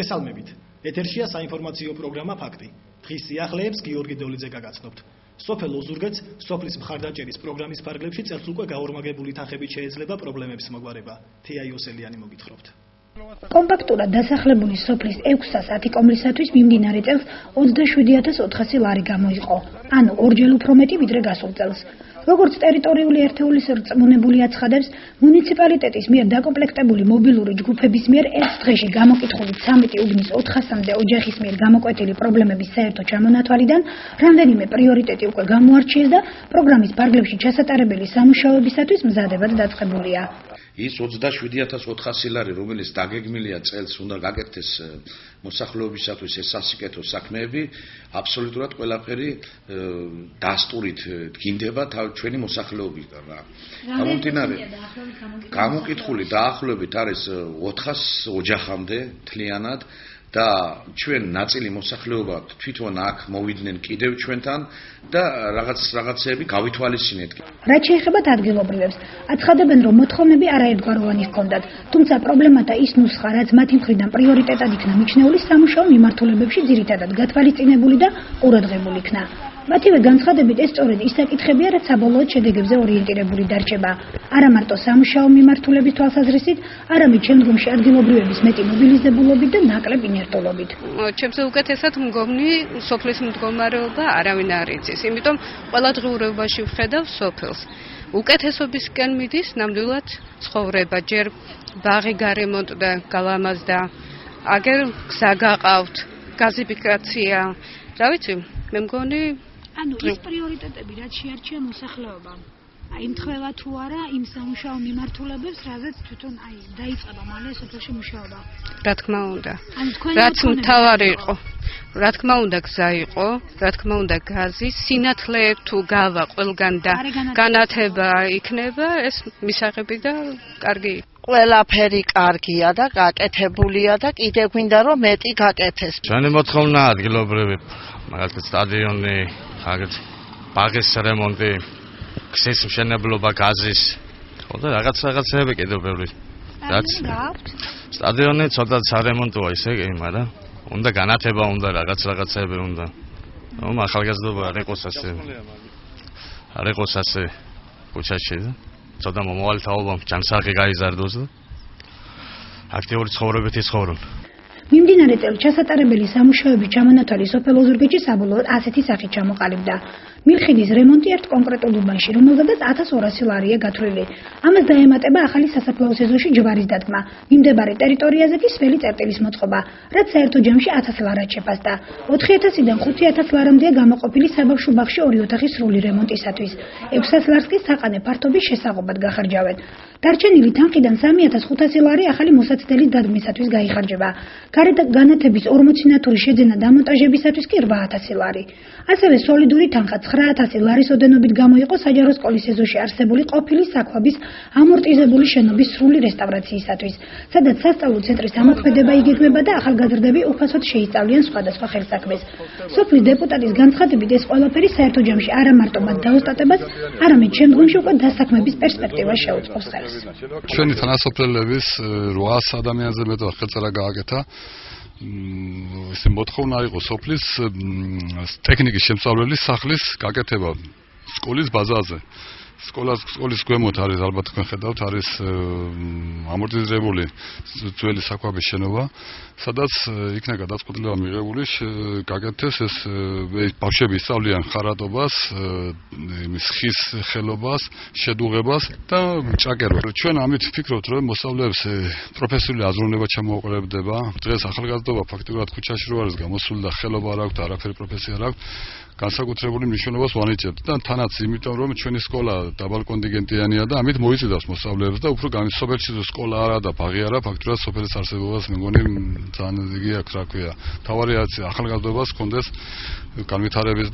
მოგესალმებით. ეთერშია საინფორმაციო პროგრამა ფაქტი. დღის სიახლეებს გიორგი დოლიძე გაგაცნობთ. სოფელ ოზურგეთს სოფლის მხარდაჭერის პროგრამის ფარგლებში წელს უკვე გაორმაგებული თანხებით შეეძლება პრობლემების მოგვარება. თეა იოსელიანი მოგითხრობთ. კომპაქტურად დასახლებული სოფლის 610 კომლისათვის მიმდინარე წელს 27400 ლარი გამოიყო, ანუ ორჯერ უფრო მეტი ვიდრე გასულ წელს. როგორც ტერიტორიული ერთეულის რწმუნებული აცხადებს, მუნიციპალიტეტის მიერ დაკომპლექტებული მობილური ჯგუფების მიერ ერთ დღეში გამოკითხული 13 უბნის 400-მდე ოჯახის მიერ გამოკვეთილი პრობლემების საერთო ჩამონათვალიდან რამდენიმე პრიორიტეტი უკვე გამოარჩიეს და პროგრამის ფარგლებში ჩასატარებელი სამუშაოებისათვის მზადებად დაწყებულია. ის 27400 ლარი, რომელიც დაგეგმილია წელს უნდა გაკეთდეს მოსახლეობისათვის ეს სასიკეთო საქმეები, აბსოლუტურად ყველაფერი დასტურით დგინდება ჩვენი მოსახლეობისგან. გამომდინარე, გამოკითხული დაახლოებით არის 400 ოჯახამდე თლიანად და ჩვენ ნაწილი მოსახლეობა თვითონ აქ მოვიდნენ კიდევ ჩვენთან და რაღაცეები გავითვალისწინეთ. რაც შეეხება ადგილობრივებს, აცხადებენ, რომ მოთხოვნები არაერთგვაროვანი ჰქონდათ, თუმცა პრობლემათა ის ნუსხა, რაც მათი მხრიდან პრიორიტეტად იქნა მიჩნეული, სამუშაო მიმართულებებში ძირითადად გათვალისწინებული და ყურადღებული იქნა. მათივე განცხადებით, ეს სწორედ ის საკითხებია, რაც საბოლოოდ შედეგებზე ორიენტირებული დარჩება. არა მარტო სამუშაო მიმართულების თვალსაზრისით, არამედ შემდგომში ადგილობრივების მეტი მობილიზებულობით და ნაკლებ ინერტულობით. ჩემზე უკეთესად მგონი სოფლის მდგომარეობა არავინ არ იცის, იმიტომ ყველა დღიურობაში ვხედავ სოფელს. უკეთესობისკენ მიდის ნამდვილად ცხოვრება, ჯერ ბაღი გარემონტდა, გალამაზდა, აგერ გზა გაყავთ, გაზიფიკაცია, რა ვიცი, მე მგონი ანუ ის პრიორიტეტები, რაც შეარჩია მოსახლეობამ, იმთხვევა თუ არა იმ სამუშაო მიმართულებებს, რაზეც თვითონ დაიწყება მალე სოფელში მუშაობა. რა თქმა უნდა. რაც მთავარი იყო. რა თქმა უნდა გზა იყო, რა თქმა უნდა გაზი, სინათლე თუ გავა ყველგან და განათება იქნება, ეს მისაღები და კარგი. ყველაფერი კარგია და გაკეთებულია და კიდევ გვინდა რომ მეტი გაკეთდეს. ჩვენი მოთხოვნა ადგილობრივი, მაგალითად სტადიონი, ბაღის რემონტი, გზის მშენებლობა, გაზის, ხო და რაღაცეები კიდევ ბევრი. რაც სტადიონი ცოტა სარემონტოა ისე, მაგრამ უნდა განათება უნდა რაღაცეები უნდა. ახალგაზრდობა არ იყოს ასე ქუჩაში და ცოტა მომავალთაობამ ჯანსაღი გაიზარდოს და აქტიური ცხოვრებით იცხოვრონ. მიმდინარე წელს ჩასატარებელი სამუშაოების ჩამონათვალი სოფელ ოზურგეთში საბოლოოდ ასეთი სახით ჩამოყალიბდა. მილხიდის რემონტი ერთ კონკრეტულ უბანში, რომელზედაც 1200 ლარია გათვლილი. ამას დაემატება ახალი სასაფლაო სეზონში ჯვარის დადგმა, მიმდებარე ტერიტორიაზე კი სველი წერტილის მოწყობა, რაც საერთო ჯამში 1000 ლარად შეფასდა. 4000-დან 5000 ლარამდეა გამოყოფილი საბავშვო ბაღში ორი ოთახის სრული რემონტისათვის. 600 ლარს კი საყანე ფართობის შესაღობად გახარჯავენ. დარჩენილი თანხიდან 3500 ლარი ახალი მოსაცდელის დადგმისათვის გაიხარჯება. გარეთ განათების 40 ნათური შეძენა დამონტაჟებისათვის კი 8000 ლარი. ასევე სოლიდური თანხა 9000 ლარის ოდენობით გამოიყო საჯარო სკოლის სეზონში არსებული ყოფილი საქვაბის ამორტიზებული შენობის სრული რესტავრაციისათვის, სადაც სასწავლო ცენტრის ამოქმედება იგეგმება და ახალგაზრდები უფასოდ შეისწავლიან სხვადასხვა ხელსაქმეს. სოფლის დეპუტატის განცხადებით, ეს ყველაფერი საერთო ჯამში არა მარტო მათ დაოსტატებას, არამედ შემდგომში უკვე დასაქმების პერსპექტივას შეუწყობს ხელს. ჩვენი თანასოფლელების 800 ადამიანზე მეტი ხელწერა გააკეთა. ესე მოთხოვნა იყო სოფლის ტექნიკის შემსწავლელის სახლის გაკეთება სკოლის ბაზაზე. სკოლის ქვემოთ არის, ალბათ თქვენ ხედავთ, არის ამორტიზირებული ძველი საქვაბის შენობა, სადაც იქნა გადაწყვეტილება მიღებული გაკეთდეს ეს ბავშვები ისწავლიან ხარატობას, ხის ხელობას, შედუღებას და ჭაკერობას. ჩვენ ამით ვფიქრობთ, რომ მოსწავლეებს პროფესიული აზროვნება ჩამოუყალიბდება. დღეს ახალგაზრდობა ფაქტიურად ქუჩაში რო არის გამოსული და ხელობა არ აქვს და არაფერი პროფესია არ აქვს, განსაკუთრებული მნიშვნელობას ვანიჭებთ და თანაც იმიტომ რომ ჩვენი სკოლა დაბალკონტინგენტიანია და ამით მოიწევს მოსწავლეებს და უფრო განსოფელში სკოლა არა და ბაღი არა, ფაქტურად სოფლის არსებობას მე მგონი ძალიან იგი აქვს, რა ქვია, თავარი ახალგაზრდობას კონდეს განვითარების